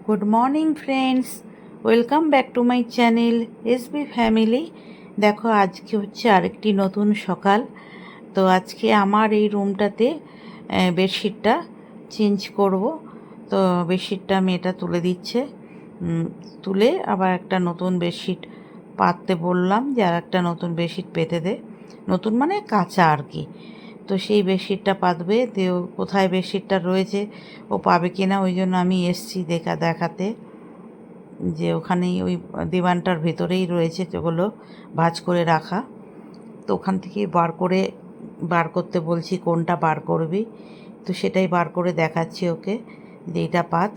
Good morning friends, welcome back to my channel SB family. দেখো আজকে হচ্ছে আরেকটি নতুন সকাল। তো আজকে আমার এই রুমটাতে বেডশিটটা চেঞ্জ করব। তো বেডশিটটা মেয়েটা তুলে দিচ্ছে, তুলে আবার একটা নতুন বেডশিট পাততে বললাম যে আর একটা নতুন বেডশিট পেতে দে। নতুন মানে কাঁচা আর কি। তো সেই বেডশিটটা পাতবে, যে ও কোথায় বেডশিটটা রয়েছে ও পাবে কিনা, ওই জন্য আমি এসছি দেখাতে যে ওখানেই ওই দিওয়ানটার ভেতরেই রয়েছে যেগুলো ভাঁজ করে রাখা। তো ওখান থেকে বার করতে বলছি, কোনটা বার করবি। তো সেটাই বার করে দেখাচ্ছি ওকে যে এইটা পাত।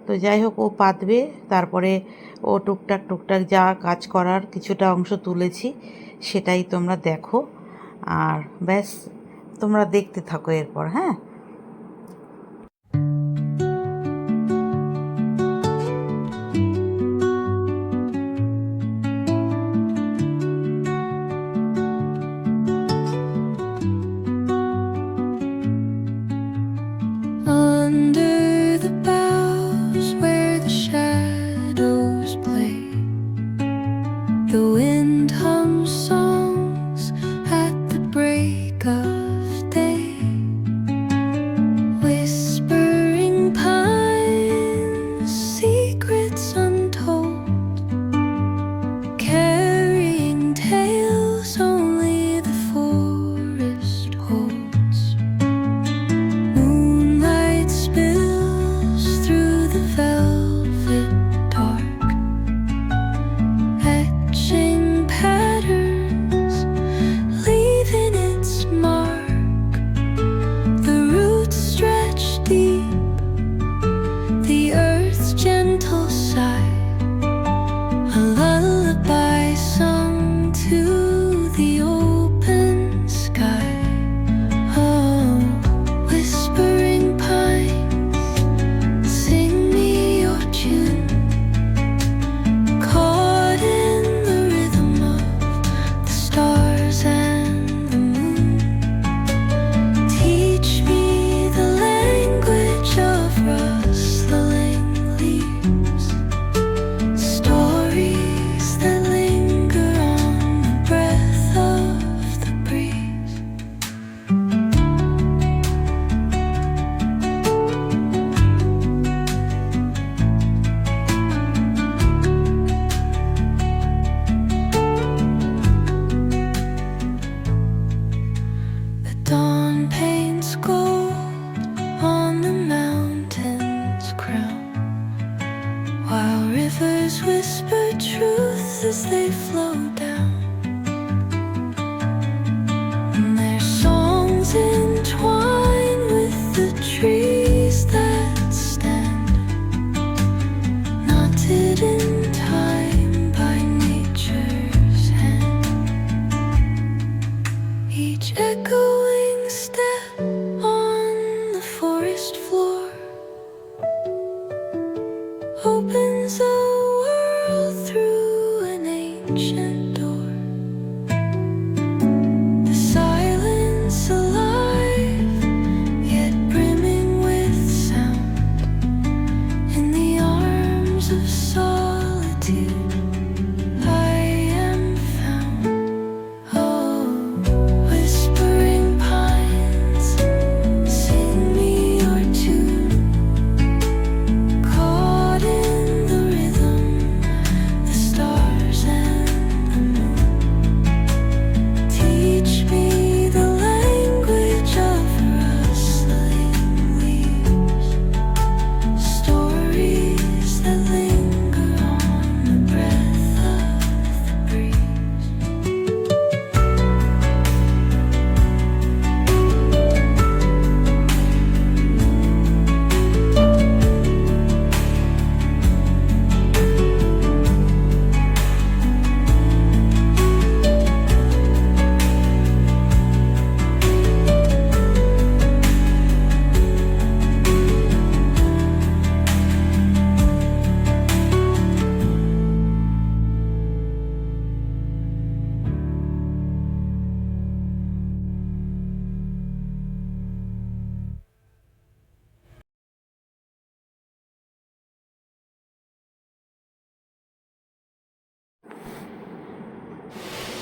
তো যাই হোক, ও পাতবে, তারপরে ও টুকটাক যা কাজ করার কিছুটা অংশ তুলেছি সেটাই তোমরা দেখো। আর ব্যাস, তোমরা দেখতে থাকো এরপর। হ্যাঁ, Under the boughs where the shadows play, the wind hums songs at the break of day. Whispering pines, secrets untold, carrying tales only the forest holds. Moonlight spills through the velvet dark, etching patterns, leaving its mark. The roots stretch deep, the earth's gentle sigh, a lullaby sung to the open sky. Oh, whispering pines, sing me your tune, caught in the rhythm of the stars and the moon. Teach me the language of rustling leaves, stories that linger on the breath of the breeze. The dawn paints gold on the mountain's crown, while rivers whisper truth as they flow down. And their songs entwine with the trees that stand, knotted in time by nature's hand. Each echoing step on the forest floor opens a world through an ancient door.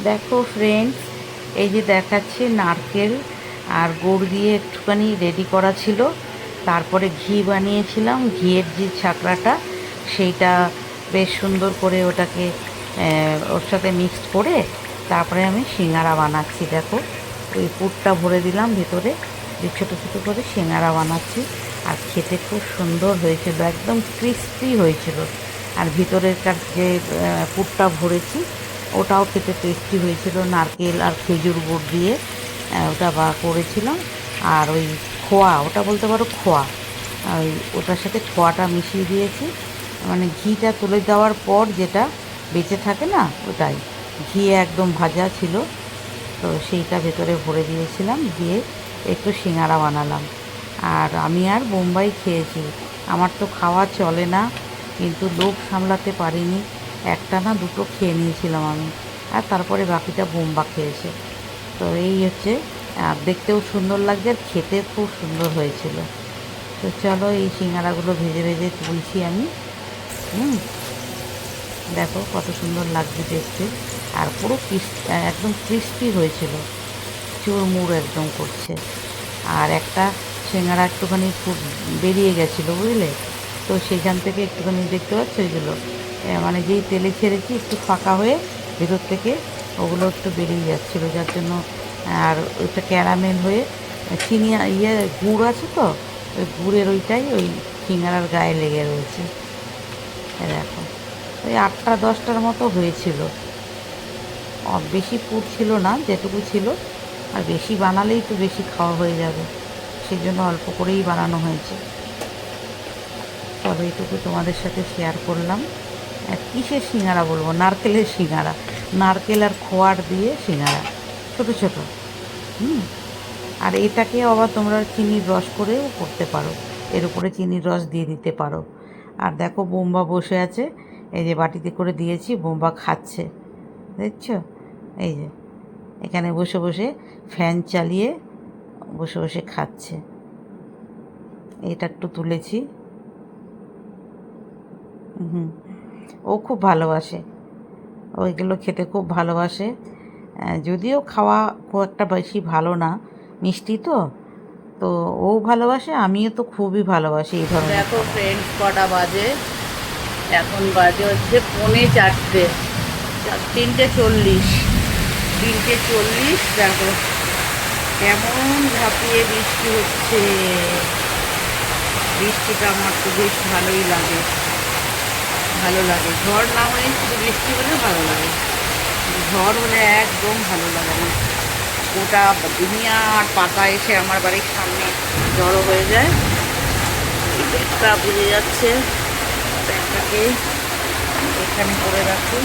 দেখো friends, এই যে দেখাচ্ছি নারকেল আর গুড় দিয়ে একটুখানি ready করা ছিল, তারপরে ঘি বানিয়েছিলাম, ঘিয়ের যে ছাকড়াটা সেইটা বেশ সুন্দর করে ওটাকে ওর সাথে মিক্সড করে তারপরে আমি সিঙ্গারা বানাচ্ছি। দেখো ওই পুরটা ভরে দিলাম ভেতরে, যে ছোটো ছোটো করে সিঙ্গারা বানাচ্ছি। আর খেতে খুব সুন্দর হয়েছিল, একদম ক্রিস্পি হয়েছিল। আর ভিতরেরকার যে পুরটা ভরেছি ওটাও খেতে টেস্টি হয়েছিল, নারকেল আর খেজুর গুড় দিয়ে ওটা করেছিলাম। আর ওই খোয়া, ওটা বলতে পারো খোয়া, ওই ওটার সাথে খোয়াটা মিশিয়ে দিয়েছি, মানে ঘিটা তুলে দেওয়ার পর যেটা বেঁচে থাকে না, ওটাই ঘি একদম ভাজা ছিল, তো সেইটা ভেতরে ভরে দিয়েছিলাম, দিয়ে একটু সিঙ্গারা বানালাম। আর আমি আর বোম্বাই খেয়েছি, আমার তো খাওয়া চলে না, কিন্তু লোভ সামলাতে পারিনি, একটা না দুটো খেয়ে নিয়েছিলাম আমি, আর তারপরে বাকিটা বোম্বা খেয়েছে। তো এই হচ্ছে, আর দেখতেও সুন্দর লাগছে আর খেতে খুব সুন্দর হয়েছিল। তো চলো এই সিঙ্গারাগুলো ভেজে ভেজে তুলছি আমি। দেখো কত সুন্দর লাগছে দেখতে, আর পুরো একদম ক্রিস্পি হয়েছিল, চুরমুর একদম করছে। আর একটা সিঙ্গারা একটুখানি বেরিয়ে গেছিলো বুঝলে, তো সেইখান থেকে একটুখানি দেখতে পাচ্ছ ওইগুলো, মানে যেই তেলে ছেড়েছি একটু ফাঁকা হয়ে ভেতর থেকে ওগুলো একটু বেরিয়ে যাচ্ছিলো, যার জন্য। আর ওইটা ক্যারামেল হয়ে চিনি গুড় আছে তো, ওই গুড়ের ওইটাই ওই সিঙ্গারার গায়ে লেগে রয়েছে। দেখো ওই 8টা-10টার মতো হয়েছিল, বেশি পুর ছিল না, যেটুকু ছিল। আর বেশি বানালেই তো বেশি খাওয়া হয়ে যাবে, সেই জন্য অল্প করেই বানানো হয়েছে। তবে এইটুকু তোমাদের সাথে শেয়ার করলাম। কিসের সিঙ্গারা বলবো, নারকেলের সিঙ্গারা, নারকেল আর খোয়ার দিয়ে সিঙ্গারা, ছোটো ছোটো। আর এটাকে আবার তোমরা চিনির রস করেও করতে পারো, এর উপরে চিনির রস দিয়ে দিতে পারো। আর দেখো বোম্বা বসে আছে, এই যে বাটিতে করে দিয়েছি, বোম্বা খাচ্ছে, দেখছো? এই যে এখানে বসে বসে ফ্যান চালিয়ে বসে বসে খাচ্ছে। এটা একটু তুলেছি। ও খুব ভালোবাসে, ওইগুলো খেতে খুব ভালোবাসে, যদিও খাওয়া খুব একটা বেশি ভালো না, মিষ্টি তো, তো ও ভালোবাসে, আমিও তো খুবই ভালোবাসি এই ধরনের। দেখো ফ্রেন্ডস কটা বাজে, এখন বাজে হচ্ছে 3:45, 3:40, 3:40। দেখো কেমন ঝাঁপিয়ে বৃষ্টি হচ্ছে, বৃষ্টিটা আমার তো বেশ ভালোই লাগে, ভালো লাগে। ঝড় না হলে শুধু বৃষ্টি হলে ভালো লাগে, ঝড় হলে একদম ভালো লাগে না। গোটা দুনিয়া আর পাতা এসে আমার বাড়ির সামনে জড়ো হয়ে যায়। এই ব্যাগটা বুঝে যাচ্ছে, ব্যাগটাকে এখানে করে রাখি।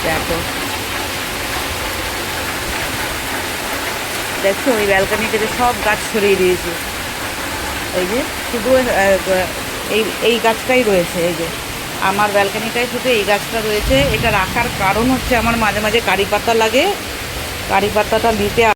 দেখো দেখছো ওই ব্যালকনি থেকে সব গাছ সরিয়ে দিয়েছে, এই যে শুধু এই গাছটাই রয়েছে, এই যে আমার ব্যালকনিটায় শুধু এই গাছটা রয়েছে। এটা রাখার কারণ হচ্ছে আমার মাঝে মাঝে কারি পাতা লাগে, কারি পাতাটা নিতে